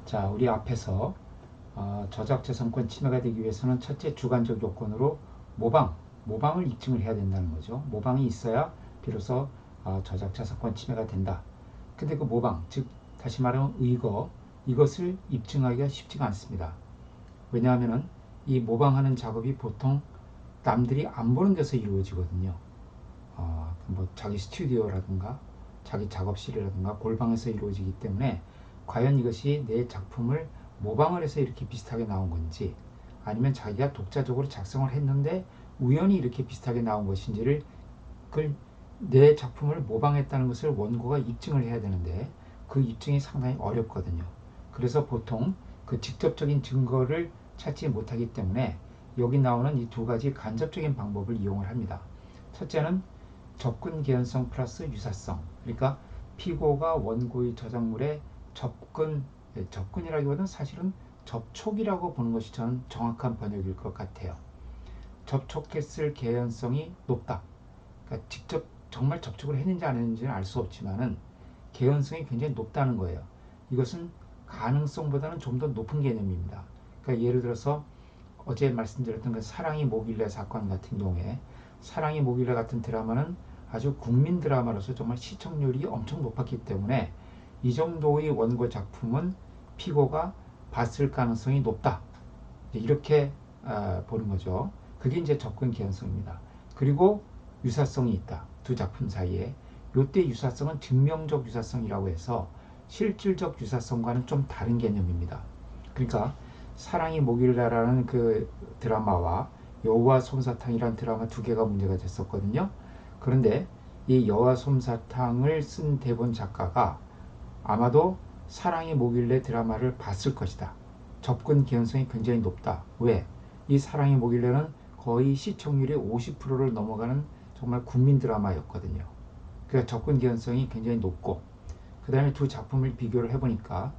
자, 우리 앞에서 저작자산권 침해가 되기 위해서는 첫째 주관적 요건으로 모방, 모방을 입증을 해야 된다는 거죠. 모방이 있어야 비로소 저작자산권 침해가 된다. 근데 그 모방, 즉 다시 말하면 의거, 이것을 입증하기가 쉽지가 않습니다. 왜냐하면 이 모방하는 작업이 보통 남들이 안 보는 데서 이루어지거든요. 뭐 자기 스튜디오라든가 자기 작업실이라든가 골방에서 이루어지기 때문에 과연 이것이 내 작품을 모방을 해서 이렇게 비슷하게 나온 건지 아니면 자기가 독자적으로 작성을 했는데 우연히 이렇게 비슷하게 나온 것인지를 그걸 내 작품을 모방했다는 것을 원고가 입증을 해야 되는데 그 입증이 상당히 어렵거든요. 그래서 보통 그 직접적인 증거를 찾지 못하기 때문에 여기 나오는 이 두 가지 간접적인 방법을 이용을 합니다. 첫째는 접근 개연성 플러스 유사성. 그러니까 피고가 원고의 저작물에 접근이라기보다는 사실은 접촉이라고 보는 것이 저는 정확한 번역일 것 같아요. 접촉했을 개연성이 높다. 그러니까 직접 정말 접촉을 했는지 안 했는지는 알 수 없지만은 개연성이 굉장히 높다는 거예요. 이것은 가능성보다는 좀 더 높은 개념입니다. 그러니까 예를 들어서 어제 말씀드렸던 그 사랑이 모길래 사건 같은 경우에 사랑이 모길래 같은 드라마는 아주 국민 드라마로서 정말 시청률이 엄청 높았기 때문에 이 정도의 원고 작품은 피고가 봤을 가능성이 높다. 이렇게 보는 거죠. 그게 이제 접근 개연성입니다. 그리고 유사성이 있다. 두 작품 사이에. 이때 유사성은 증명적 유사성이라고 해서 실질적 유사성과는 좀 다른 개념입니다. 그러니까 사랑이 목요일날라는 그 드라마와 여우와 솜사탕이라는 드라마 두 개가 문제가 됐었거든요. 그런데 이 여우와 솜사탕을 쓴 대본 작가가 아마도 사랑이 목요일날 드라마를 봤을 것이다. 접근 개연성이 굉장히 높다. 왜? 이 사랑이 목요일날은 거의 시청률이 50%를 넘어가는 정말 국민 드라마였거든요. 그러니까 접근 개연성이 굉장히 높고 그 다음에 두 작품을 비교를 해보니까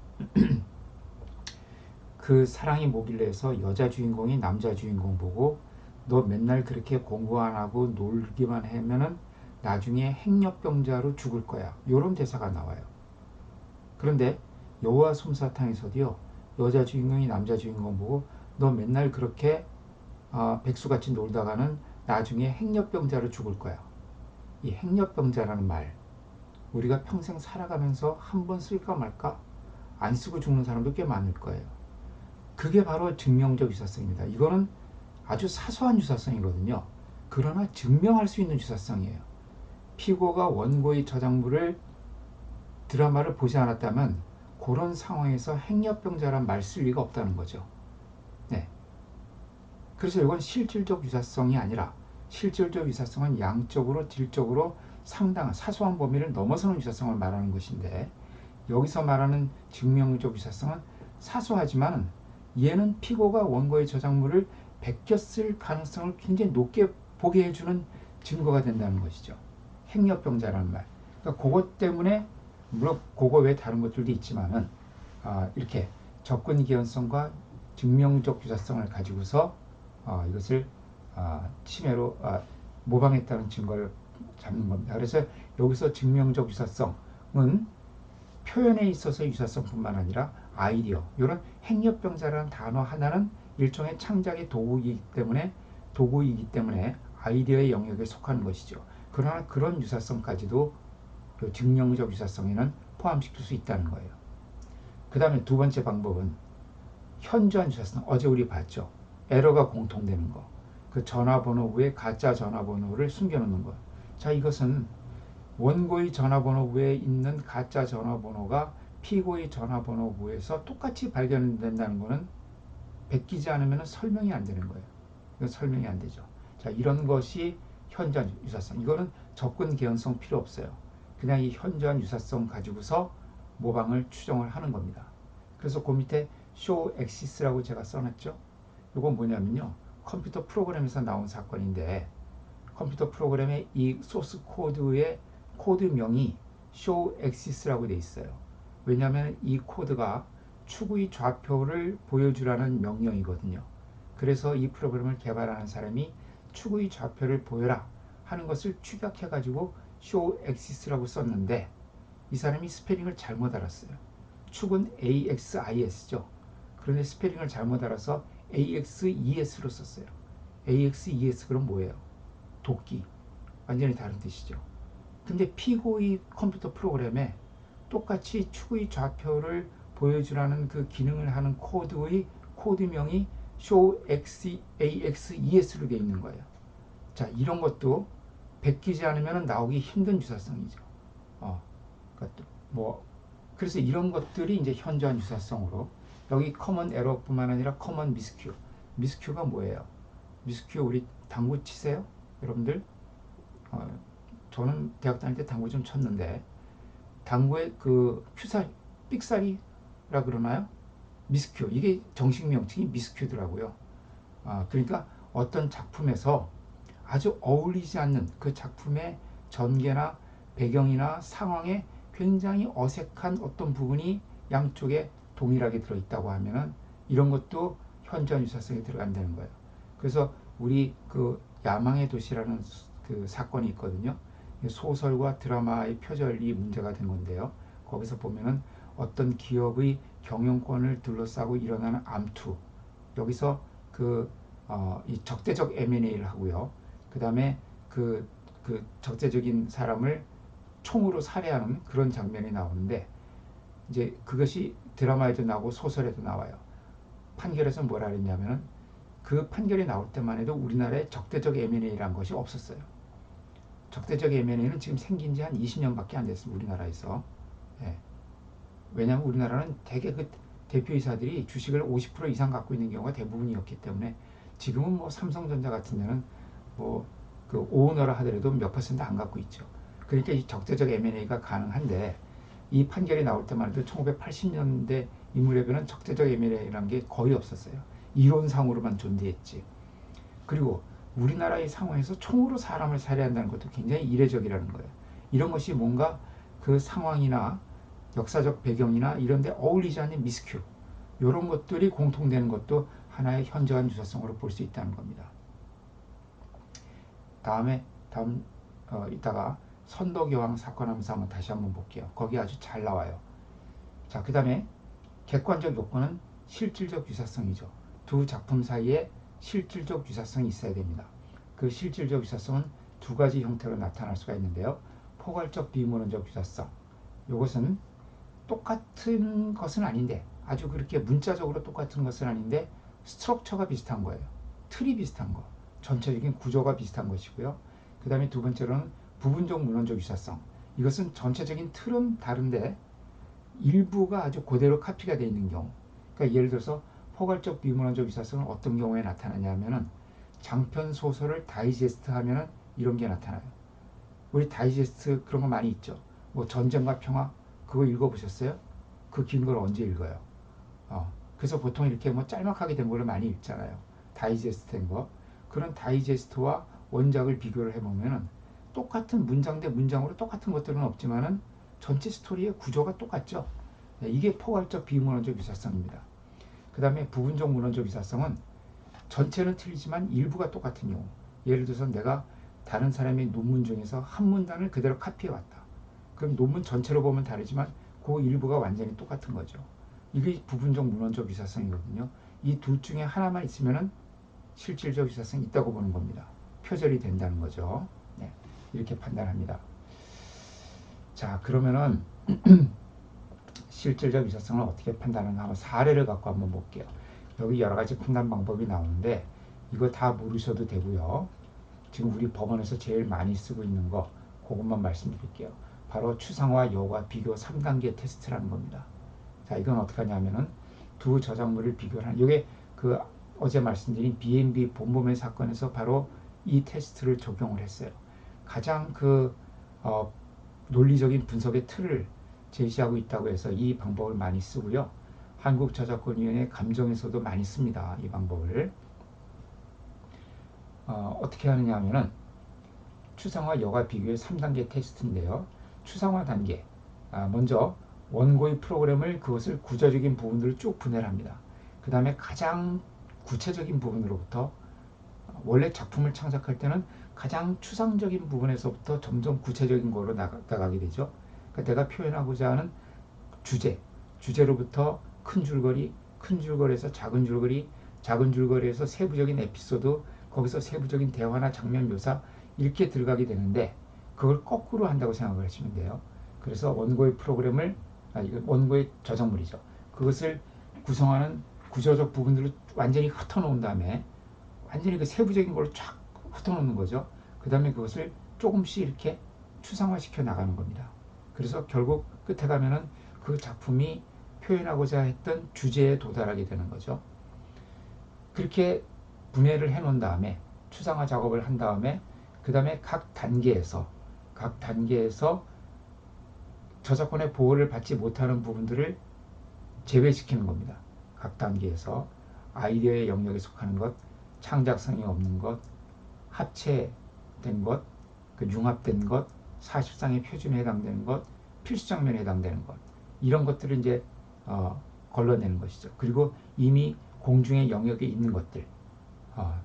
그 사랑이 뭐길래에서 여자 주인공이 남자 주인공 보고 너 맨날 그렇게 공부 안 하고 놀기만 하면은 나중에 행렬병자로 죽을 거야. 이런 대사가 나와요. 그런데 여우와 솜사탕에서도요. 여자 주인공이 남자 주인공 보고 너 맨날 그렇게 백수같이 놀다가는 나중에 행렬병자로 죽을 거야. 이 행렬병자라는 말 우리가 평생 살아가면서 한 번 쓸까 말까 안 쓰고 죽는 사람도 꽤 많을 거예요. 그게 바로 증명적 유사성입니다. 이거는 아주 사소한 유사성이거든요. 그러나 증명할 수 있는 유사성이에요. 피고가 원고의 저작물을 드라마를 보지 않았다면 그런 상황에서 행렬병자란 말 쓸 리가 없다는 거죠. 네. 그래서 이건 실질적 유사성이 아니라 실질적 유사성은 양적으로 질적으로 상당한 사소한 범위를 넘어서는 유사성을 말하는 것인데 여기서 말하는 증명적 유사성은 사소하지만 얘는 피고가 원고의 저작물을 베꼈을 가능성을 굉장히 높게 보게 해주는 증거가 된다는 것이죠. 행렬병자라는 말. 그러니까 그것 때문에 물론 그거 외에 다른 것들도 있지만은 이렇게 접근 개연성과 증명적 유사성을 가지고서 이것을 침해로 모방했다는 증거를 잡는 겁니다. 그래서 여기서 증명적 유사성은 표현에 있어서 유사성뿐만 아니라 아이디어 이런 행렬병자라는 단어 하나는 일종의 창작의 도구이기 때문에 아이디어의 영역에 속하는 것이죠. 그러나 그런 유사성까지도 그 증명적 유사성에는 포함시킬 수 있다는 거예요. 그 다음에 두 번째 방법은 현저한 유사성. 어제 우리 봤죠. 에러가 공통되는 거. 그 전화번호 후에 가짜 전화번호를 숨겨놓는 것. 자, 이것은 원고의 전화번호부에 있는 가짜 전화번호가 피고의 전화번호부에서 똑같이 발견된다는 것은 베끼지 않으면 설명이 안 되는 거예요. 이건 설명이 안 되죠. 자, 이런 것이 현저한 유사성. 이거는 접근 개연성 필요 없어요. 그냥 이 현저한 유사성 가지고서 모방을 추정을 하는 겁니다. 그래서 그 밑에 show access라고 제가 써놨죠. 이건 뭐냐면요. 컴퓨터 프로그램에서 나온 사건인데 컴퓨터 프로그램의 이 소스 코드의 코드명이 show access라고 되어 있어요. 왜냐하면 이 코드가 추구의 좌표를 보여주라는 명령이거든요. 그래서 이 프로그램을 개발하는 사람이 추구의 좌표를 보여라 하는 것을 축약해가지고 show access라고 썼는데 이 사람이 스페링을 잘못 알았어요. 축은 AXIS죠. 그런데 스페링을 잘못 알아서 AXES로 썼어요. AXES 그럼 뭐예요? 도끼. 완전히 다른 뜻이죠. 근데 피고의 컴퓨터 프로그램에 똑같이 축의 좌표를 보여주라는 그 기능을 하는 코드의 코드명이 show AXES로 되어 있는 거예요. 자, 이런 것도 베끼지 않으면 나오기 힘든 유사성이죠. 그러니까 뭐 그래서 이런 것들이 이제 현저한 유사성으로 여기 커먼 에러뿐만 아니라 커먼 미스큐. 미스큐가 뭐예요? 미스큐 우리 당구 치세요? 여러분들? 저는 대학 다닐 때 당구 좀 쳤는데 당구의 그 큐살, 삑사리라 그러나요? 미스큐. 이게 정식 명칭이 미스큐더라고요. 그러니까 어떤 작품에서 아주 어울리지 않는 그 작품의 전개나 배경이나 상황에 굉장히 어색한 어떤 부분이 양쪽에 동일하게 들어있다고 하면은 이런 것도 현저한 유사성이 들어간다는 거예요. 그래서 우리 그 야망의 도시라는 그 사건이 있거든요. 소설과 드라마의 표절이 문제가 된 건데요. 거기서 보면은 어떤 기업의 경영권을 둘러싸고 일어나는 암투. 여기서 이 적대적 M&A를 하고요. 그 다음에 그 적대적인 사람을 총으로 살해하는 그런 장면이 나오는데 이제 그것이 드라마에도 나오고 소설에도 나와요. 판결에서 뭐라 그랬냐면은 그 판결이 나올 때만 해도 우리나라에 적대적 M&A라는 것이 없었어요. 적대적 M&A는 지금 생긴 지 한 20년밖에 안 됐습니다. 우리나라에서. 예. 왜냐하면 우리나라는 대개 그 대표이사들이 주식을 50% 이상 갖고 있는 경우가 대부분이었기 때문에 지금은 뭐 삼성전자 같은 데는 뭐 그 오너라 하더라도 몇 퍼센트 안 갖고 있죠. 그러니까 이 적대적 M&A가 가능한데 이 판결이 나올 때만 해도 1980년대 이 무렵에는 적대적 M&A라는 게 거의 없었어요. 이론상으로만 존재했지. 그리고 우리나라의 상황에서 총으로 사람을 살해한다는 것도 굉장히 이례적이라는 거예요. 이런 것이 뭔가 그 상황이나 역사적 배경이나 이런 데 어울리지 않는 미스큐 이런 것들이 공통되는 것도 하나의 현저한 유사성으로 볼 수 있다는 겁니다. 다음 이따가 선덕여왕 사건 하면서 한번 다시 한번 볼게요. 거기 아주 잘 나와요. 자, 그 다음에 객관적 요건은 실질적 유사성이죠. 두 작품 사이에 실질적 유사성이 있어야 됩니다. 그 실질적 유사성은 두 가지 형태로 나타날 수가 있는데요. 포괄적 비문헌적 유사성. 이것은 똑같은 것은 아닌데 아주 그렇게 문자적으로 똑같은 것은 아닌데 스트럭처가 비슷한 거예요. 틀이 비슷한 거. 전체적인 구조가 비슷한 것이고요. 그 다음에 두 번째로는 부분적 문헌적 유사성. 이것은 전체적인 틀은 다른데 일부가 아주 그대로 카피가 되어 있는 경우. 그러니까 예를 들어서 포괄적 비문헌적 유사성은 어떤 경우에 나타나냐 하면은 장편 소설을 다이제스트 하면은 이런 게 나타나요. 우리 다이제스트 그런 거 많이 있죠. 뭐 전쟁과 평화 그거 읽어보셨어요? 그 긴 걸 언제 읽어요? 그래서 보통 이렇게 뭐 짤막하게 된 걸로 많이 읽잖아요. 다이제스트 된 거. 그런 다이제스트와 원작을 비교를 해보면은 똑같은 문장 대 문장으로 똑같은 것들은 없지만은 전체 스토리의 구조가 똑같죠. 네, 이게 포괄적 비문헌적 유사성입니다. 그 다음에 부분적 문헌적 유사성은 전체는 틀리지만 일부가 똑같은 경우. 예를 들어서 내가 다른 사람의 논문 중에서 한 문단을 그대로 카피해왔다. 그럼 논문 전체로 보면 다르지만 그 일부가 완전히 똑같은 거죠. 이게 부분적 문헌적 유사성이거든요. 이 둘 중에 하나만 있으면 실질적 유사성이 있다고 보는 겁니다. 표절이 된다는 거죠. 네, 이렇게 판단합니다. 자, 그러면은 실질적 유사성을 어떻게 판단하는가 한번 사례를 갖고 한번 볼게요. 여기 여러 가지 판단 방법이 나오는데 이거 다 모르셔도 되고요. 지금 우리 법원에서 제일 많이 쓰고 있는 거 그것만 말씀드릴게요. 바로 추상화 여과 비교 3단계 테스트라는 겁니다. 자, 이건 어떻게 하냐면은 두 저작물을 비교하는 이게 그 어제 말씀드린 B&B 본범의 사건에서 바로 이 테스트를 적용을 했어요. 가장 논리적인 분석의 틀을 제시하고 있다고 해서 이 방법을 많이 쓰고요. 한국저작권위원회 감정에서도 많이 씁니다. 이 방법을. 어떻게 하느냐 하면은 추상화 여과 비교의 3단계 테스트인데요. 추상화 단계. 먼저 원고의 프로그램을 그것을 구조적인 부분들을 쭉 분해를 합니다. 그 다음에 가장 구체적인 부분으로부터 원래 작품을 창작할 때는 가장 추상적인 부분에서부터 점점 구체적인 거로 나가게 되죠. 그러니까 내가 표현하고자 하는 주제, 주제로부터 큰 줄거리, 큰 줄거리에서 작은 줄거리, 작은 줄거리에서 세부적인 에피소드, 거기서 세부적인 대화나 장면 묘사 이렇게 들어가게 되는데 그걸 거꾸로 한다고 생각을 하시면 돼요. 그래서 원고의 프로그램을 원고의 저작물이죠. 그것을 구성하는 구조적 부분들을 완전히 흩어놓은 다음에 완전히 그 세부적인 걸 쫙 흩어놓는 거죠. 그 다음에 그것을 조금씩 이렇게 추상화시켜 나가는 겁니다. 그래서 결국 끝에 가면은 그 작품이 표현하고자 했던 주제에 도달하게 되는 거죠. 그렇게 분해를 해 놓은 다음에 추상화 작업을 한 다음에 그 다음에 각 단계에서 저작권의 보호를 받지 못하는 부분들을 제외시키는 겁니다. 각 단계에서 아이디어의 영역에 속하는 것, 창작성이 없는 것, 합체된 것, 그 융합된 것, 사실상의 표준에 해당되는 것, 필수 장면에 해당되는 것, 이런 것들을 이제 걸러내는 것이죠. 그리고 이미 공중의 영역에 있는 것들,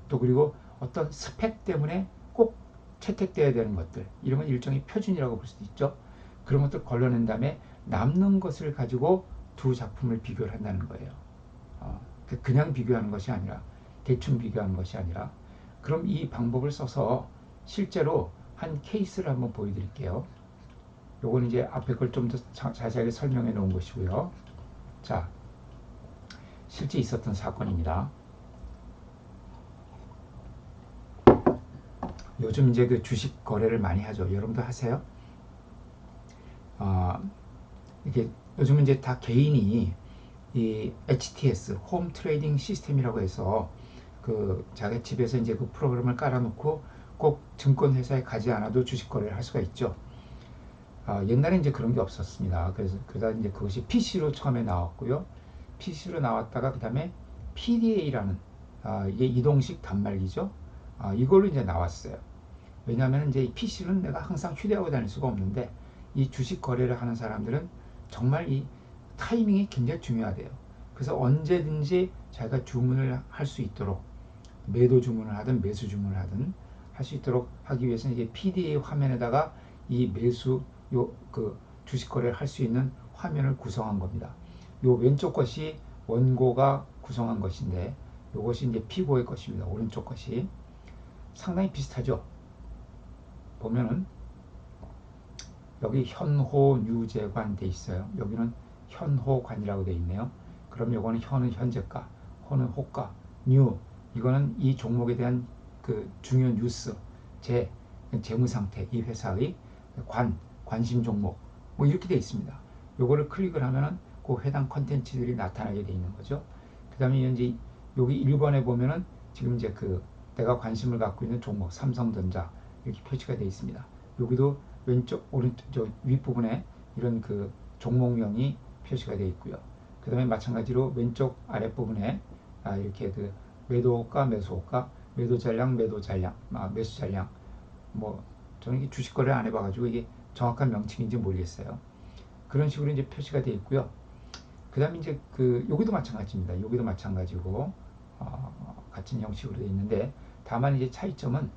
또 그리고 어떤 스펙 때문에 꼭 채택되어야 되는 것들, 이런 건 일종의 표준이라고 볼 수도 있죠. 그런 것들 걸러낸 다음에 남는 것을 가지고 두 작품을 비교를 한다는 거예요. 그냥 비교하는 것이 아니라, 대충 비교하는 것이 아니라. 그럼 이 방법을 써서 실제로 한 케이스를 한번 보여드릴게요. 요건 이제 앞에 걸 좀 더 자세하게 설명해 놓은 것이고요. 자, 실제 있었던 사건입니다. 요즘 이제 그 주식 거래를 많이 하죠. 여러분도 하세요? 이게 요즘은 이제 다 개인이 이 HTS, 홈 트레이딩 시스템이라고 해서 그 자기 집에서 이제 그 프로그램을 깔아놓고 꼭 증권회사에 가지 않아도 주식 거래를 할 수가 있죠. 옛날에 이제 그런 게 없었습니다. 그래서 그러다 이제 그것이 PC로 처음에 나왔고요. PC로 나왔다가 그 다음에 PDA라는 이게 이동식 단말기죠. 이걸로 이제 나왔어요. 왜냐하면 이제 PC는 내가 항상 휴대하고 다닐 수가 없는데 이 주식 거래를 하는 사람들은 정말 이 타이밍이 굉장히 중요하대요. 그래서 언제든지 자기가 주문을 할 수 있도록 매도 주문을 하든 매수 주문을 하든 할 수 있도록 하기 위해서는 이게 PDA 화면에다가 이 매수 그 주식 거래를 할 수 있는 화면을 구성한 겁니다. 요 왼쪽 것이 원고가 구성한 것인데 요것이 이제 피고의 것입니다. 오른쪽 것이 상당히 비슷하죠. 보면은 여기 현호유재관 돼 있어요. 여기는 현호관이라고 돼 있네요. 그럼 요거는 현은 현재가, 호는 호가, 뉴 이거는 이 종목에 대한 그 중요한 뉴스, 재무 상태, 이 회사의 관심 종목 뭐 이렇게 돼 있습니다. 요거를 클릭을 하면은 그 해당 컨텐츠들이 나타나게 돼 있는 거죠. 그다음에 이제 여기 1번에 보면은 지금 이제 그 내가 관심을 갖고 있는 종목 삼성전자 이렇게 표시가 되어 있습니다. 여기도 왼쪽 오른쪽 저 윗부분에 이런 그 종목명이 표시가 되어 있고요. 그 다음에 마찬가지로 왼쪽 아랫부분에 이렇게 그 매도가 매수가 매도 잔량 매도 잔량 매수 잔량 뭐 저는 이게 주식 거래 안 해봐가지고 이게 정확한 명칭인지 모르겠어요. 그런 식으로 이제 표시가 되어 있고요. 그 다음에 이제 그 여기도 마찬가지입니다. 여기도 마찬가지고 같은 형식으로 되어 있는데 다만 이제 차이점은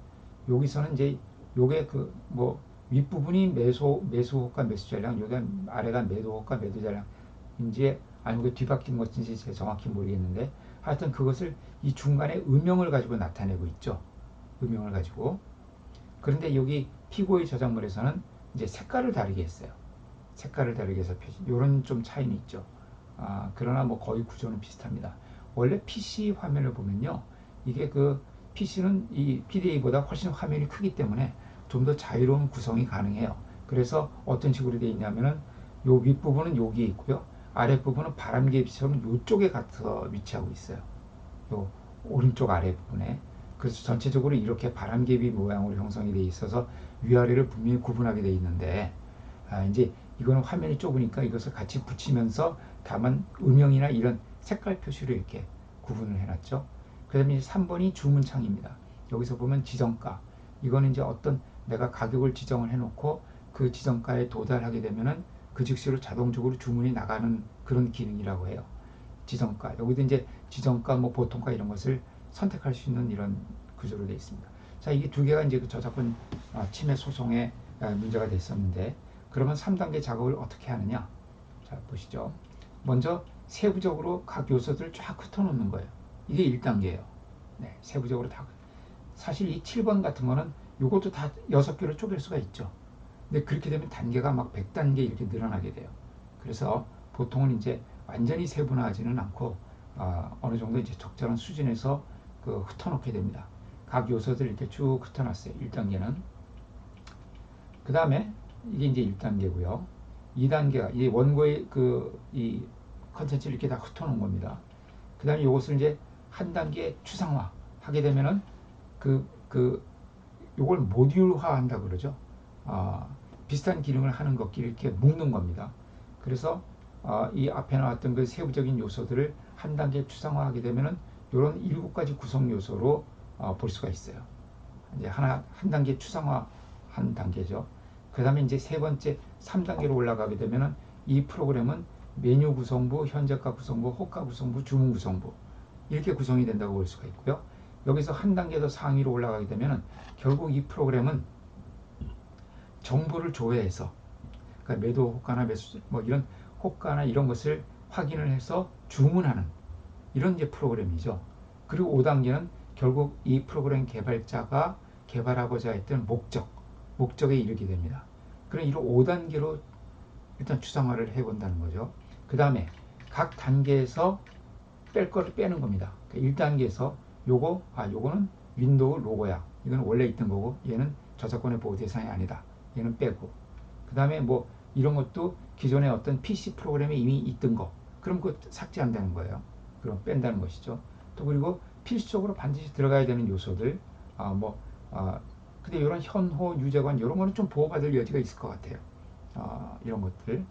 여기서는 이제 요게 그 뭐 윗부분이 매수호가 매수 잔량, 여기 아래가 매도호가 매도 잔량인지 아니면 그 뒤바뀐 것인지 제가 정확히 모르겠는데 하여튼 그것을 이 중간에 음영을 가지고 나타내고 있죠. 음영을 가지고. 그런데 여기 피고의 저작물에서는 이제 색깔을 다르게 했어요. 색깔을 다르게 해서 표시. 요런 좀 차이는 있죠. 그러나 뭐 거의 구조는 비슷합니다. 원래 PC 화면을 보면요. 이게 그 PC는 이 PDA보다 훨씬 화면이 크기 때문에 좀 더 자유로운 구성이 가능해요. 그래서 어떤 식으로 되어 있냐면은 요 윗부분은 여기에 있고요. 아랫부분은 바람개비처럼 요쪽에 가서 위치하고 있어요. 요 오른쪽 아래 부분에. 그래서 전체적으로 이렇게 바람개비 모양으로 형성이 되어 있어서 위아래를 분명히 구분하게 되어 있는데 이제 이거는 화면이 좁으니까 이것을 같이 붙이면서 다만 음영이나 이런 색깔 표시로 이렇게 구분을 해놨죠. 그 다음에 3번이 주문창입니다. 여기서 보면 지정가. 이거는 이제 어떤 내가 가격을 지정을 해놓고 그 지정가에 도달하게 되면은 그 즉시로 자동적으로 주문이 나가는 그런 기능이라고 해요. 지정가. 여기도 이제 지정가, 뭐 보통가 이런 것을 선택할 수 있는 이런 구조로 되어 있습니다. 자, 이게 두 개가 이제 그 저작권 침해 소송에 문제가 됐었는데 그러면 3단계 작업을 어떻게 하느냐? 자, 보시죠. 먼저 세부적으로 각 요소들을 쫙 흩어놓는 거예요. 이게 1단계예요. 네, 세부적으로 다. 사실 이 7번 같은 거는 이것도 다 6개로 쪼갤 수가 있죠. 근데 그렇게 되면 단계가 막 100단계 이렇게 늘어나게 돼요. 그래서 보통은 이제 완전히 세분화하지는 않고 어느 정도 이제 적절한 수준에서 흩어놓게 됩니다. 각 요소들 이렇게 쭉 흩어놨어요. 1단계는. 그 다음에 이게 이제 1단계고요. 2단계가 이 원고의 이 컨텐츠를 이렇게 다 흩어놓은 겁니다. 그 다음에 이것을 이제 한 단계 추상화 하게 되면은 요걸 모듈화 한다 그러죠. 비슷한 기능을 하는 것끼리 이렇게 묶는 겁니다. 그래서 이 앞에 나왔던 그 세부적인 요소들을 한 단계 추상화하게 되면은 이런 7가지 구성 요소로 볼 수가 있어요. 이제 한 단계 추상화한 단계죠. 그 다음에 이제 세 번째 3단계로 올라가게 되면은 이 프로그램은 메뉴 구성부, 현저가 구성부, 호가 구성부, 주문 구성부 이렇게 구성이 된다고 볼 수가 있고요. 여기서 한 단계 더 상위로 올라가게 되면은 결국 이 프로그램은 정보를 조회해서 그러니까 매도 호가나 매수 뭐 이런 호가나 이런 것을 확인을 해서 주문하는 이런 이제 프로그램이죠. 그리고 5단계는 결국 이 프로그램 개발자가 개발하고자 했던 목적에 이르게 됩니다. 그럼 이런 5단계로 일단 추상화를 해본다는 거죠. 그 다음에 각 단계에서 뺄 거를 빼는 겁니다. 1단계에서 요거는 윈도우 로고야. 이건 원래 있던 거고 얘는 저작권의 보호 대상이 아니다. 얘는 빼고 그 다음에 뭐 이런 것도 기존에 어떤 PC 프로그램에 이미 있던 거 그럼 그거 삭제한다는 거예요. 그럼 뺀다는 것이죠. 또 그리고 필수적으로 반드시 들어가야 되는 요소들 근데 이런 현호 유재관 이런 거는 좀 보호받을 여지가 있을 것 같아요. 이런 것들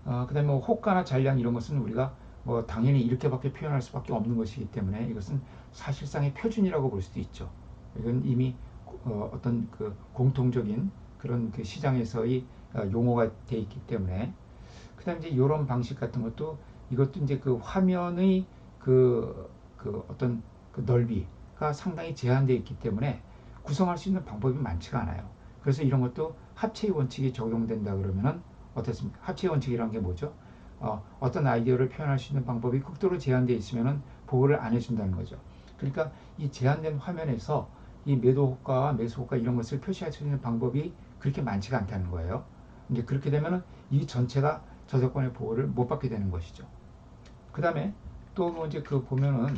그 다음에 뭐 호가나 잔량 이런 것은 우리가 뭐 당연히 이렇게밖에 표현할 수밖에 없는 것이기 때문에 이것은 사실상의 표준이라고 볼 수도 있죠. 이건 이미 어떤 공통적인 그런 시장에서의 용어가 돼 있기 때문에 그다음 이제 이런 방식 같은 것도 이것도 이제 화면의 어떤 넓이가 상당히 제한되어 있기 때문에 구성할 수 있는 방법이 많지가 않아요. 그래서 이런 것도 합체의 원칙이 적용된다 그러면은 어떻습니까? 합체의 원칙이란 게 뭐죠? 어떤 아이디어를 표현할 수 있는 방법이 극도로 제한되어 있으면은 보호를 안 해준다는 거죠. 그러니까 이 제한된 화면에서 이 매도 호가와 매수 호가 이런 것을 표시할 수 있는 방법이 그렇게 많지가 않다는 거예요. 이제 그렇게 되면은 이 전체가 저작권의 보호를 못 받게 되는 것이죠. 그 다음에 또 뭐 이제 보면은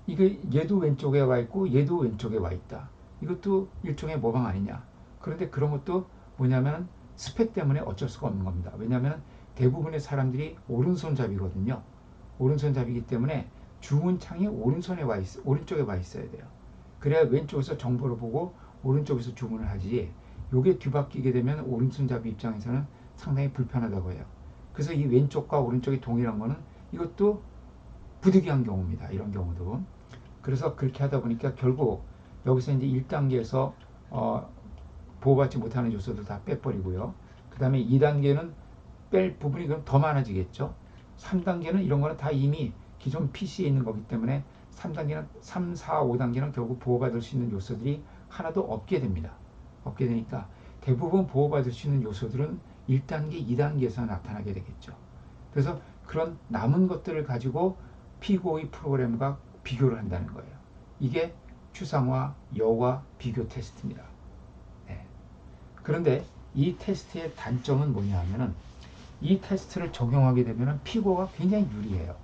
이게 얘도 왼쪽에 와 있고 얘도 왼쪽에 와 있다. 이것도 일종의 모방 아니냐. 그런데 그런 것도 뭐냐면 스펙 때문에 어쩔 수가 없는 겁니다. 왜냐하면 대부분의 사람들이 오른손잡이거든요. 오른손잡이기 때문에 주문창이 오른쪽에 와 있어야 돼요. 그래야 왼쪽에서 정보를 보고 오른쪽에서 주문을 하지. 요게 뒤바뀌게 되면 오른손잡이 입장에서는 상당히 불편하다고 해요. 그래서 이 왼쪽과 오른쪽이 동일한 거는 이것도 부득이한 경우입니다. 이런 경우도. 그래서 그렇게 하다 보니까 결국 여기서 이제 1단계에서 보호받지 못하는 요소들 다 빼버리고요. 그 다음에 2단계는 뺄 부분이 그럼 더 많아지겠죠. 3단계는 이런 거는 다 이미 기존 PC에 있는 거기 때문에 3단계는 3, 4, 5단계는 결국 보호받을 수 있는 요소들이 하나도 없게 됩니다. 없게 되니까 대부분 보호받을 수 있는 요소들은 1단계, 2단계에서 나타나게 되겠죠. 그래서 그런 남은 것들을 가지고 피고의 프로그램과 비교를 한다는 거예요. 이게 추상화, 여과 비교 테스트입니다. 네. 그런데 이 테스트의 단점은 뭐냐 하면은 이 테스트를 적용하게 되면 피고가 굉장히 유리해요.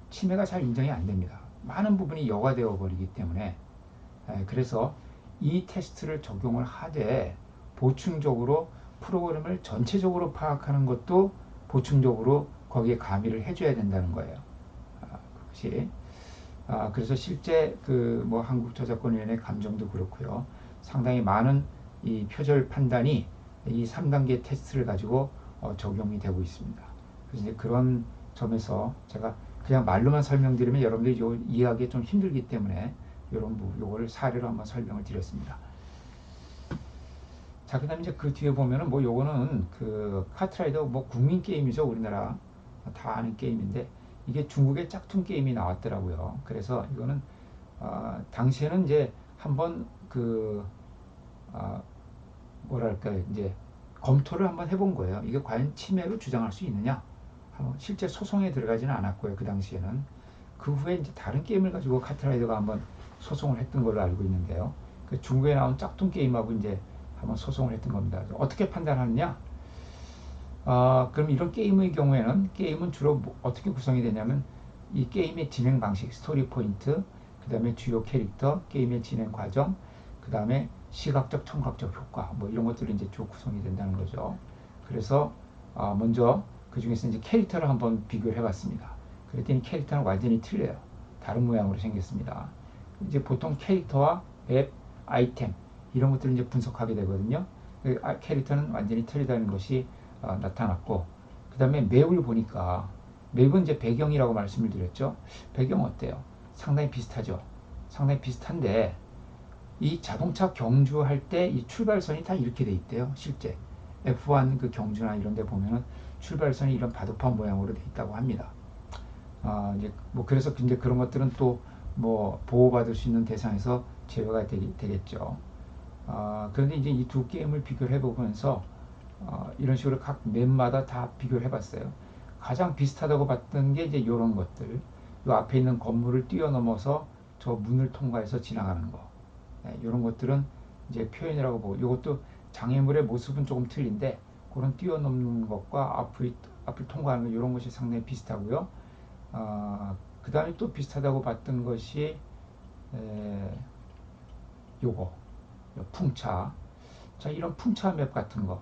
침해가 잘 인정이 안 됩니다. 많은 부분이 여과되어 버리기 때문에 그래서 이 테스트를 적용을 하되 보충적으로 프로그램을 전체적으로 파악하는 것도 보충적으로 거기에 가미를 해줘야 된다는 거예요. 그것이 그래서 실제 뭐 한국저작권위원회 감정도 그렇고요. 상당히 많은 이 표절 판단이 이 3단계 테스트를 가지고 적용이 되고 있습니다. 그래서 이제 그런 점에서 제가 그냥 말로만 설명드리면 여러분들이 이해하기 좀 힘들기 때문에 요거를 사례로 한번 설명을 드렸습니다. 자, 그다음 이제 그 뒤에 보면은 뭐 요거는 카트라이더 뭐 국민 게임이죠. 우리나라 다 아는 게임인데 이게 중국의 짝퉁 게임이 나왔더라고요. 그래서 이거는 당시에는 이제 한번 뭐랄까 이제 검토를 한번 해본 거예요. 이게 과연 침해로 주장할 수 있느냐 실제 소송에 들어가지는 않았고요. 그 당시에는. 그 후에 이제 다른 게임을 가지고 카트라이더가 한번 소송을 했던 걸로 알고 있는데요. 그 중국에 나온 짝퉁 게임하고 이제 한번 소송을 했던 겁니다. 어떻게 판단하느냐? 그럼 이런 게임의 경우에는 게임은 주로 어떻게 구성이 되냐면 이 게임의 진행 방식, 스토리 포인트, 그 다음에 주요 캐릭터, 게임의 진행 과정, 그 다음에 시각적, 청각적 효과, 뭐 이런 것들이 이제 주 구성이 된다는 거죠. 그래서 먼저 그 중에서 이제 캐릭터를 한번 비교를 해봤습니다. 그랬더니 캐릭터는 완전히 틀려요. 다른 모양으로 생겼습니다. 이제 보통 캐릭터와 맵, 아이템 이런 것들을 이제 분석하게 되거든요. 캐릭터는 완전히 틀리다는 것이 나타났고, 그 다음에 맵을 보니까 맵은 이제 배경이라고 말씀을 드렸죠. 배경 어때요? 상당히 비슷하죠. 상당히 비슷한데 이 자동차 경주할 때 이 출발선이 다 이렇게 돼 있대요. 실제 F1 그 경주나 이런 데 보면은 출발선이 이런 바둑판 모양으로 돼 있다고 합니다. 이제 뭐 그래서 근데 그런 것들은 또 뭐 보호받을 수 있는 대상에서 제외가 되겠죠. 그런데 이제 이 두 게임을 비교를 해보면서 이런 식으로 각 맵마다 다 비교를 해봤어요. 가장 비슷하다고 봤던 게 이제 이런 것들. 이 앞에 있는 건물을 뛰어넘어서 저 문을 통과해서 지나가는 거. 이런 것들은 이제 표현이라고 보고, 이것도 장애물의 모습은 조금 틀린데 그런 뛰어넘는 것과 앞을 통과하는 것, 이런 것이 상당히 비슷하고요. 그 다음에 또 비슷하다고 봤던 것이 요거 풍차. 자, 이런 풍차 맵 같은 거,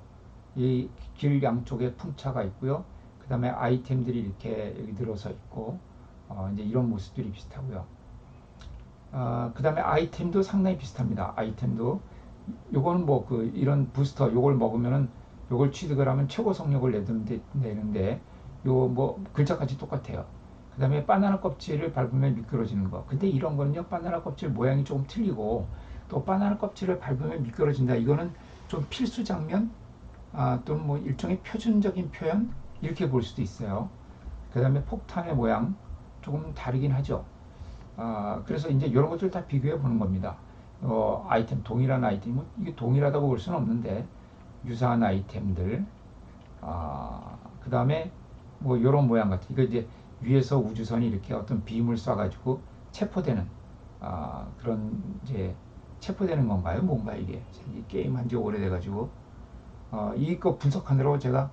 이 길 양쪽에 풍차가 있고요. 그 다음에 아이템들이 이렇게 여기 들어서 있고, 이제 이런 모습들이 비슷하고요. 그 다음에 아이템도 상당히 비슷합니다. 아이템도 요거는 뭐 그 이런 부스터 요걸 먹으면은 요걸 취득을 하면 최고 속력을 내는데 요 뭐 글자까지 똑같아요. 그 다음에 바나나 껍질을 밟으면 미끄러지는 거. 근데 이런 거는요, 바나나 껍질 모양이 조금 틀리고 또 바나나 껍질을 밟으면 미끄러진다. 이거는 좀 필수 장면, 또는 뭐 일종의 표준적인 표현, 이렇게 볼 수도 있어요. 그 다음에 폭탄의 모양 조금 다르긴 하죠. 그래서 이제 이런 것들 다 비교해 보는 겁니다. 아이템, 동일한 아이템은 이게 동일하다고 볼 수는 없는데 유사한 아이템들, 그 다음에 뭐 이런 모양 같은, 이거 이제 위에서 우주선이 이렇게 어떤 빔을 쏴가지고 체포되는, 그런 이제 체포되는 건가요? 뭔가 이게 게임 한지 오래돼가지고 이거 분석하느라고 제가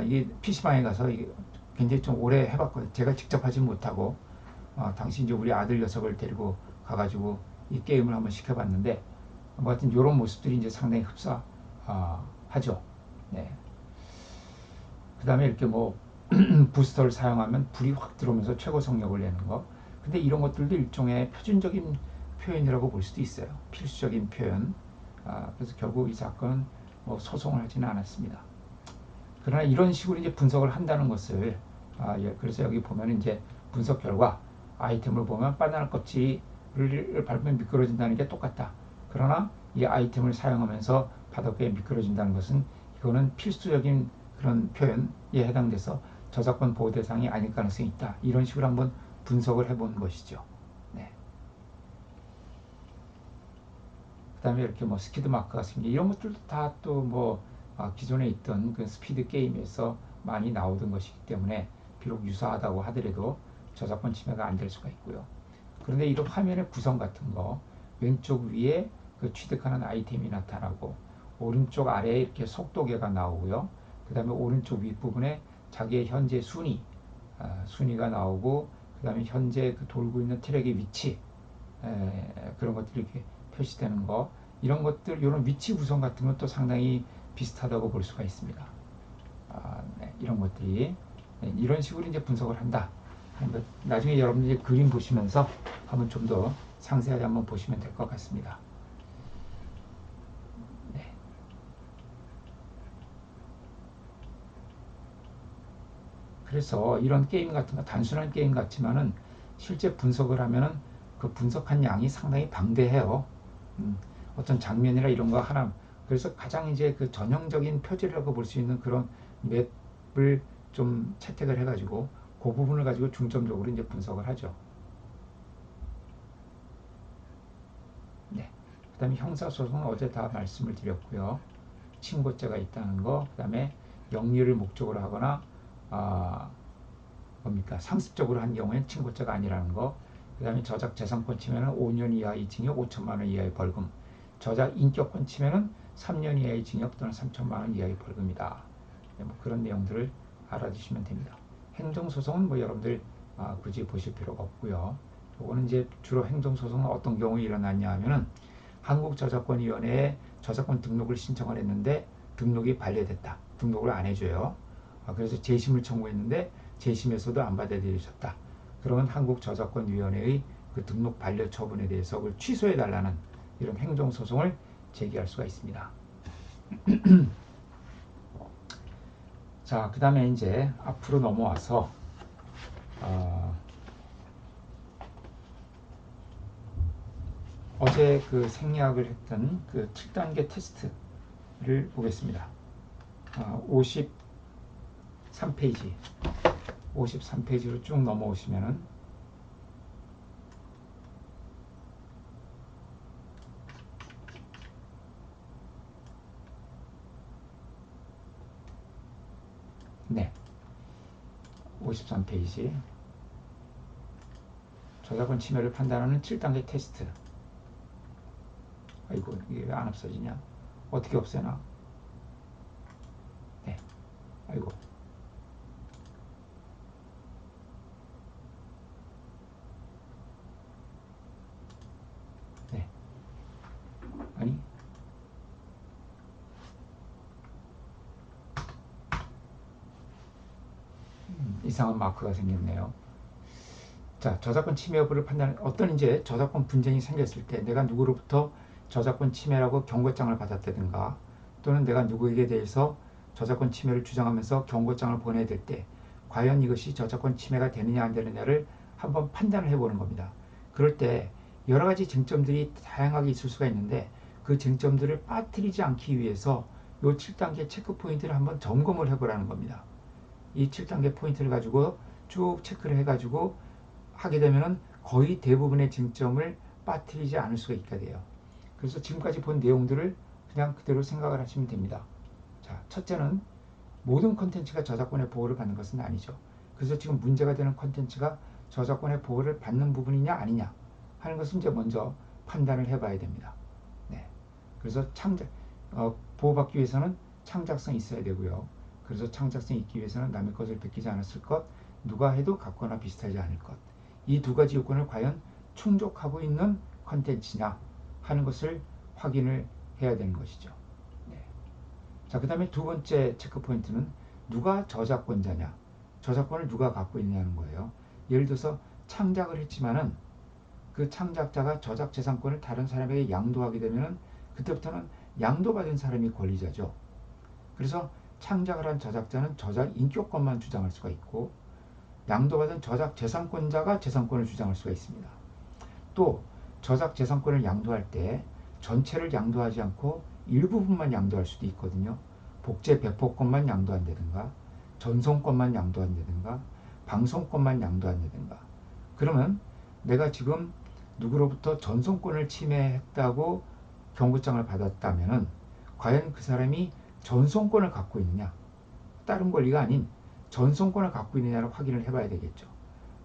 이게 PC방에 가서 이게 굉장히 좀 오래 해봤거든요. 제가 직접 하지 못하고 당시 이제 우리 아들 녀석을 데리고 가가지고 이 게임을 한번 시켜봤는데, 뭐 하여튼 이런 모습들이 이제 상당히 흡사하죠. 네. 그 다음에 이렇게 뭐 부스터를 사용하면 불이 확 들어오면서 최고 속력을 내는 거. 근데 이런 것들도 일종의 표준적인 표현이라고 볼 수도 있어요. 필수적인 표현. 그래서 결국 이 사건은 뭐 소송을 하지는 않았습니다. 그러나 이런 식으로 이제 분석을 한다는 것을, 예, 그래서 여기 보면 이제 분석 결과 아이템을 보면 바나나 껍질을 밟으면 미끄러진다는 게 똑같다. 그러나 이 아이템을 사용하면서 바닥에 미끄러진다는 것은 이거는 필수적인 그런 표현에 해당돼서 저작권 보호 대상이 아닐 가능성이 있다. 이런 식으로 한번 분석을 해본 것이죠. 네. 그다음에 이렇게 뭐 스키드 마크가 생기, 이런 것들도 다 또 뭐 기존에 있던 그 스피드 게임에서 많이 나오던 것이기 때문에 비록 유사하다고 하더라도 저작권 침해가 안 될 수가 있고요. 그런데 이런 화면의 구성 같은 거, 왼쪽 위에 그 취득하는 아이템이 나타나고 오른쪽 아래에 이렇게 속도계가 나오고요. 그 다음에 오른쪽 윗부분에 자기의 현재 순위가 나오고, 그 다음에 현재 그 돌고 있는 트랙의 위치, 그런 것들이 이렇게 표시되는 거, 이런 것들, 이런 위치 구성 같은 것도 상당히 비슷하다고 볼 수가 있습니다. 네, 이런 것들이, 네, 이런 식으로 이제 분석을 한다. 나중에 여러분들이 그림 보시면서 한번 좀 더 상세하게 한번 보시면 될 것 같습니다. 네. 그래서 이런 게임 같은 거 단순한 게임 같지만은 실제 분석을 하면은 그 분석한 양이 상당히 방대해요. 어떤 장면이나 이런 거 하나, 그래서 가장 이제 그 전형적인 표지라고 볼 수 있는 그런 맵을 좀 채택을 해가지고 그 부분을 가지고 중점적으로 이제 분석을 하죠. 네. 그다음에 형사소송은 어제 다 말씀을 드렸고요. 친고죄가 있다는 거, 그다음에 영리를 목적으로 하거나 뭡니까? 상습적으로 한 경우엔 친고죄가 아니라는 거. 그 다음에 저작 재산권 침해는 5년 이하의 징역 5천만 원 이하의 벌금, 저작 인격권 침해는 3년 이하의 징역 또는 3천만 원 이하의 벌금이다. 뭐 그런 내용들을 알아두시면 됩니다. 행정소송은 뭐 여러분들 굳이 보실 필요가 없고요. 요거는 이제 주로 행정소송은 어떤 경우에 일어났냐 하면은 한국저작권위원회에 저작권 등록을 신청을 했는데 등록이 반려됐다. 등록을 안 해줘요. 그래서 재심을 청구했는데 재심에서도 안 받아들여졌다. 그러면 한국저작권위원회의 그 등록 반려 처분에 대해서 그걸 취소해달라는 이런 행정소송을 제기할 수가 있습니다. 자, 그 다음에 이제 앞으로 넘어와서 어제 그 생략을 했던 그 7단계 테스트를 보겠습니다. 53페이지 53페이지로 쭉 넘어오시면은 네, 53페이지 저작권 침해를 판단하는 7단계 테스트. 아이고, 이게 왜 안 없어지냐? 어떻게 없애나? 네, 아이고. 네, 아니, 이상한 마크가 생겼네요. 자, 저작권 침해 여부를 판단하는 어떤 이제 저작권 분쟁이 생겼을 때 내가 누구로부터 저작권 침해라고 경고장을 받았다든가 또는 내가 누구에게 대해서 저작권 침해를 주장하면서 경고장을 보내야 될 때 과연 이것이 저작권 침해가 되느냐 안 되느냐를 한번 판단을 해보는 겁니다. 그럴 때 여러 가지 쟁점들이 다양하게 있을 수가 있는데 그 쟁점들을 빠뜨리지 않기 위해서 이 7단계 체크 포인트를 한번 점검을 해보라는 겁니다. 이 7단계 포인트를 가지고 쭉 체크를 해가지고 하게 되면은 거의 대부분의 쟁점을 빠뜨리지 않을 수가 있게 돼요. 그래서 지금까지 본 내용들을 그냥 그대로 생각을 하시면 됩니다. 자, 첫째는 모든 콘텐츠가 저작권의 보호를 받는 것은 아니죠. 그래서 지금 문제가 되는 콘텐츠가 저작권의 보호를 받는 부분이냐 아니냐 하는 것은 이제 먼저 판단을 해봐야 됩니다. 네. 그래서 보호받기 위해서는 창작성이 있어야 되고요. 그래서 창작성이 있기 위해서는 남의 것을 베끼지 않았을 것, 누가 해도 같거나 비슷하지 않을 것. 이 두 가지 요건을 과연 충족하고 있는 컨텐츠냐 하는 것을 확인을 해야 되는 것이죠. 네. 자, 그 다음에 두 번째 체크 포인트는 누가 저작권자냐, 저작권을 누가 갖고 있냐는 거예요. 예를 들어서 창작을 했지만은 그 창작자가 저작 재산권을 다른 사람에게 양도하게 되면은 그때부터는 양도받은 사람이 권리자죠. 그래서 창작을 한 저작자는 저작 인격권만 주장할 수가 있고 양도받은 저작 재산권자가 재산권을 주장할 수가 있습니다. 또 저작 재산권을 양도할 때 전체를 양도하지 않고 일부분만 양도할 수도 있거든요. 복제 배포권만 양도한다든가 전송권만 양도한다든가 방송권만 양도한다든가. 그러면 내가 지금 누구로부터 전송권을 침해했다고 경고장을 받았다면은 과연 그 사람이 전송권을 갖고 있느냐, 다른 권리가 아닌 전송권을 갖고 있느냐를 확인을 해봐야 되겠죠.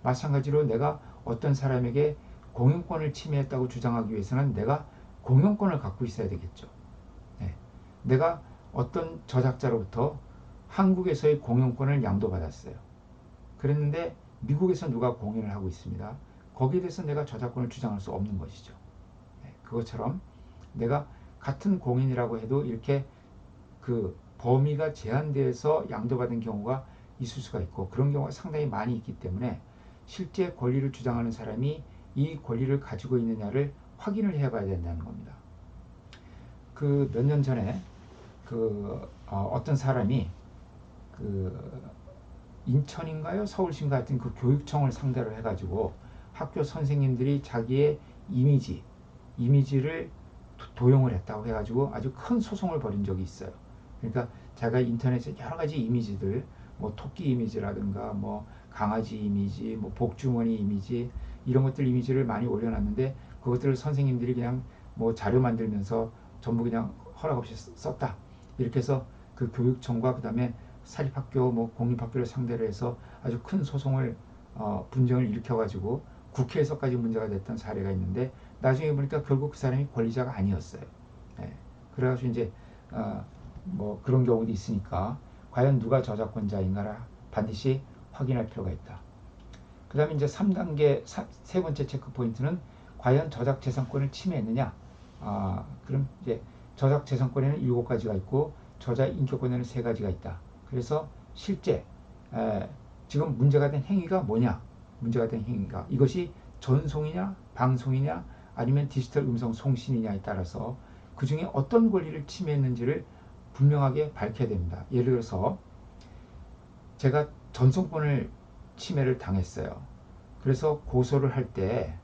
마찬가지로 내가 어떤 사람에게 공용권을 침해했다고 주장하기 위해서는 내가 공용권을 갖고 있어야 되겠죠. 네. 내가 어떤 저작자로부터 한국에서의 공용권을 양도받았어요. 그랬는데 미국에서 누가 공연을 하고 있습니다. 거기에 대해서 내가 저작권을 주장할 수 없는 것이죠. 네. 그것처럼 내가 같은 공연이라고 해도 이렇게 그 범위가 제한되어서 양도받은 경우가 있을 수가 있고 그런 경우가 상당히 많이 있기 때문에 실제 권리를 주장하는 사람이 이 권리를 가지고 있느냐를 확인을 해봐야 된다는 겁니다. 그 몇 년 전에 그 어떤 사람이 그 인천인가요? 서울시인가 하여튼 그 교육청을 상대로 해가지고 학교 선생님들이 자기의 이미지를 도용을 했다고 해가지고 아주 큰 소송을 벌인 적이 있어요. 그러니까 제가 인터넷에 여러 가지 이미지들, 뭐 토끼 이미지라든가, 뭐 강아지 이미지, 뭐 복주머니 이미지, 이런 것들 이미지를 많이 올려놨는데 그것들을 선생님들이 그냥 뭐 자료 만들면서 전부 그냥 허락 없이 썼다. 이렇게 해서 그 교육청과 그 다음에 사립학교, 뭐 공립학교를 상대로 해서 아주 큰 소송을 분쟁을 일으켜가지고 국회에서까지 문제가 됐던 사례가 있는데 나중에 보니까 결국 그 사람이 권리자가 아니었어요. 예. 그래가지고 이제 뭐 그런 경우도 있으니까 과연 누가 저작권자인가를 반드시 확인할 필요가 있다. 그 다음에 이제 3단계 세 번째 체크 포인트는 과연 저작재산권을 침해했느냐. 그럼 이제 저작재산권에는 7가지가 있고 저자인격권에는 3가지가 있다. 그래서 실제 지금 문제가 된 행위가 뭐냐. 문제가 된 행위가 이것이 전송이냐 방송이냐 아니면 디지털 음성 송신이냐에 따라서 그 중에 어떤 권리를 침해했는지를 분명하게 밝혀야 됩니다. 예를 들어서 제가 전송권을 침해를 당했어요. 그래서 고소를 할 때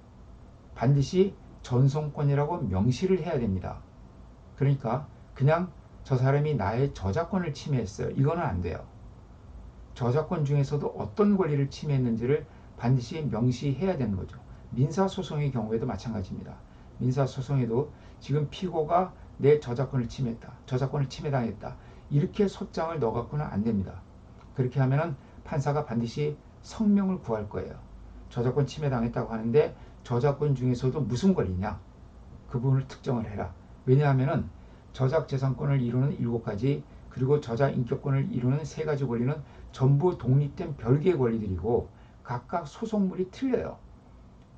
반드시 전송권이라고 명시를 해야 됩니다. 그러니까 그냥 저 사람이 나의 저작권을 침해했어요. 이거는 안 돼요. 저작권 중에서도 어떤 권리를 침해했는지를 반드시 명시해야 되는 거죠. 민사소송의 경우에도 마찬가지입니다. 민사소송에도 지금 피고가 내 저작권을 침해했다. 저작권을 침해당했다. 이렇게 소장을 넣어갖고는 안 됩니다. 그렇게 하면은 판사가 반드시 성명을 구할 거예요. 저작권 침해당했다고 하는데 저작권 중에서도 무슨 권리냐? 그 부분을 특정을 해라. 왜냐하면은 저작재산권을 이루는 7가지 그리고 저자인격권을 이루는 3가지 권리는 전부 독립된 별개의 권리들이고 각각 소송물이 틀려요.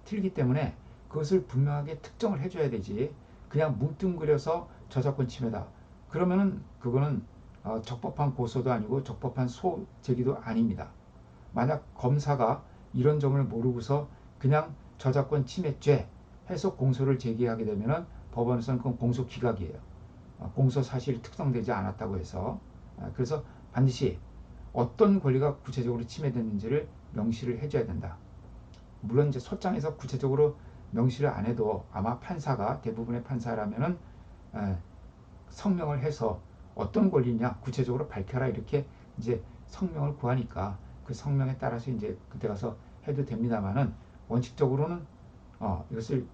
틀리기 때문에 그것을 분명하게 특정을 해줘야 되지 그냥 뭉뚱그려서 저작권 침해다. 그러면은 그거는 적법한 고소도 아니고 적법한 소제기도 아닙니다. 만약 검사가 이런 점을 모르고서 그냥 저작권 침해죄 해서 공소를 제기하게 되면은 법원에서는 그건 공소 기각이에요. 공소 사실이 특정되지 않았다고 해서 그래서 반드시 어떤 권리가 구체적으로 침해됐는지를 명시를 해줘야 된다. 물론 이제 소장에서 구체적으로 명시를 안 해도 아마 판사가 대부분의 판사라면은 성명을 해서 어떤 권리냐 구체적으로 밝혀라 이렇게 이제 성명을 구하니까 그 성명에 따라서 이제 그때 가서 해도 됩니다만은 원칙적으로는 이것을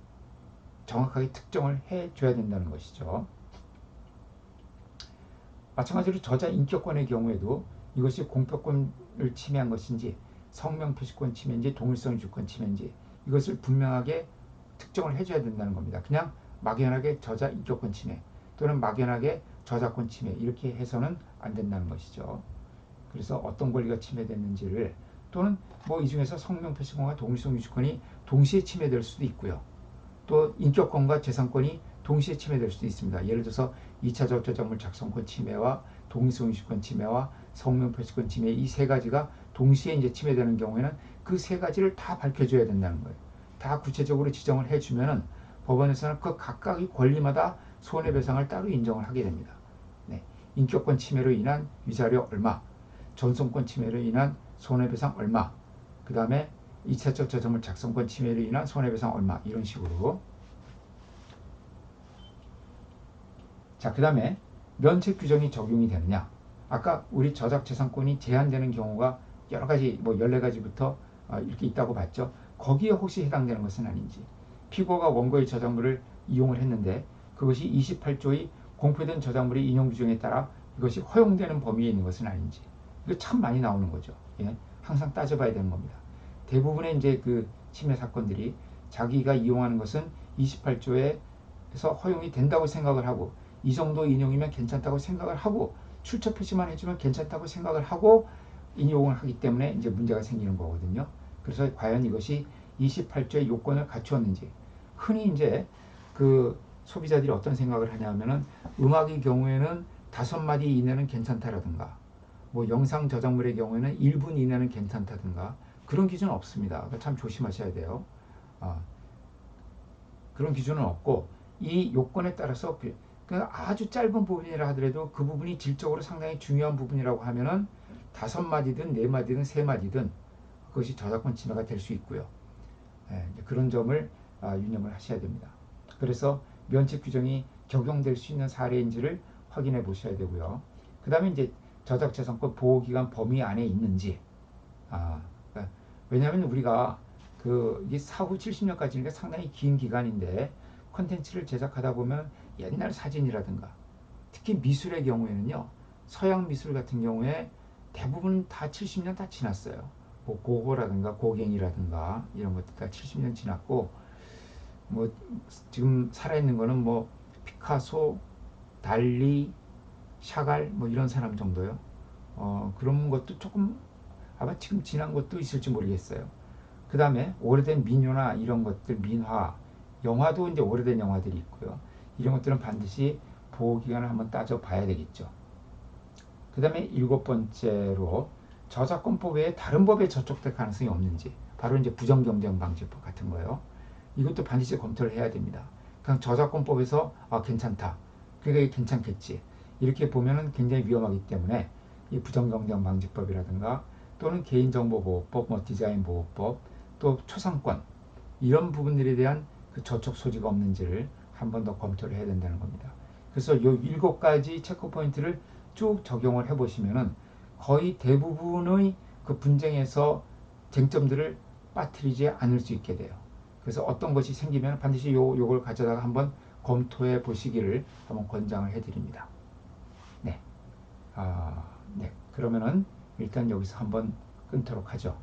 정확하게 특정을 해줘야 된다는 것이죠. 마찬가지로 저자 인격권의 경우에도 이것이 공표권을 침해한 것인지 성명 표시권 침해인지 동일성 유지권 침해인지 이것을 분명하게 특정을 해줘야 된다는 겁니다. 그냥 막연하게 저자 인격권 침해 또는 막연하게 저작권 침해 이렇게 해서는 안 된다는 것이죠. 그래서 어떤 권리가 침해됐는지를 또는 뭐 이 중에서 성명 표시권과 동일성 유지권이 동시에 침해될 수도 있고요. 또 인격권과 재산권이 동시에 침해될 수도 있습니다. 예를 들어서 2차적 저작물 작성권 침해와 동일성 유지권 침해와 성명 표시권 침해 이 3가지가 동시에 이제 침해되는 경우에는 그 3가지를 다 밝혀줘야 된다는 거예요. 다 구체적으로 지정을 해주면은 법원에서는 그 각각의 권리마다 손해배상을 따로 인정을 하게 됩니다. 네. 인격권 침해로 인한 위자료 얼마, 전송권 침해로 인한 손해배상 얼마, 그 다음에 2차적 저작물 작성권 침해로 인한 손해배상 얼마 이런 식으로. 자, 그 다음에 면책 규정이 적용이 되느냐. 아까 우리 저작재산권이 제한되는 경우가 여러 가지 뭐 14가지부터 이렇게 있다고 봤죠. 거기에 혹시 해당되는 것은 아닌지. 피고가 원고의 저작물을 이용을 했는데 그것이 28조의 공표된 저작물의 인용 규정에 따라 이것이 허용되는 범위에 있는 것은 아닌지. 이거 참 많이 나오는 거죠. 예? 항상 따져봐야 되는 겁니다. 대부분의 이제 그 침해 사건들이 자기가 이용하는 것은 28조에서 허용이 된다고 생각을 하고 이 정도 인용이면 괜찮다고 생각을 하고 출처 표시만 해주면 괜찮다고 생각을 하고 인용을 하기 때문에 이제 문제가 생기는 거거든요. 그래서 과연 이것이 28조의 요건을 갖추었는지 흔히 이제 그 소비자들이 어떤 생각을 하냐면은 음악의 경우에는 5마디 이내는 괜찮다라든가 뭐 영상 저작물의 경우에는 1분 이내는 괜찮다든가 그런 기준은 없습니다. 그러니까 참 조심하셔야 돼요. 그런 기준은 없고 이 요건에 따라서 아주 짧은 부분이라 하더라도 그 부분이 질적으로 상당히 중요한 부분이라고 하면은 5마디든 4마디든 3마디든 그것이 저작권 침해가 될 수 있고요. 그런 점을 유념을 하셔야 됩니다. 그래서 면책 규정이 적용될 수 있는 사례인지를 확인해 보셔야 되고요. 그 다음에 이제 저작재산권 보호기간 범위 안에 있는지 그러니까 왜냐하면 우리가 이게 사후 70년까지니까 상당히 긴 기간인데 콘텐츠를 제작하다 보면 옛날 사진이라든가 특히 미술의 경우에는요 서양 미술 같은 경우에 대부분 다 70년 다 지났어요. 뭐 고고라든가 고갱이라든가 이런 것들 다 70년 지났고, 뭐 지금 살아있는 거는 뭐 피카소, 달리, 샤갈 뭐 이런 사람 정도요. 그런 것도 조금 아마 지금 지난 것도 있을지 모르겠어요. 그 다음에 오래된 민요나 이런 것들, 민화, 영화도 이제 오래된 영화들이 있고요. 이런 것들은 반드시 보호기간을 한번 따져봐야 되겠죠. 그 다음에 일곱 번째로 저작권법 외에 다른 법에 저촉될 가능성이 없는지, 바로 이제 부정경쟁방지법 같은 거요. 이것도 반드시 검토를 해야 됩니다. 그냥 저작권법에서 괜찮다, 그게 괜찮겠지, 이렇게 보면은 굉장히 위험하기 때문에 이 부정경쟁방지법이라든가 또는 개인정보보호법, 뭐 디자인보호법, 또 초상권 이런 부분들에 대한 그 저촉 소지가 없는지를 한 번 더 검토를 해야 된다는 겁니다. 그래서 이 일곱 가지 체크 포인트를 쭉 적용을 해보시면은 거의 대부분의 그 분쟁에서 쟁점들을 빠뜨리지 않을 수 있게 돼요. 그래서 어떤 것이 생기면 반드시 요걸 가져다가 한번 검토해 보시기를 한번 권장을 해드립니다. 네. 네. 그러면은 일단 여기서 한번 끊도록 하죠.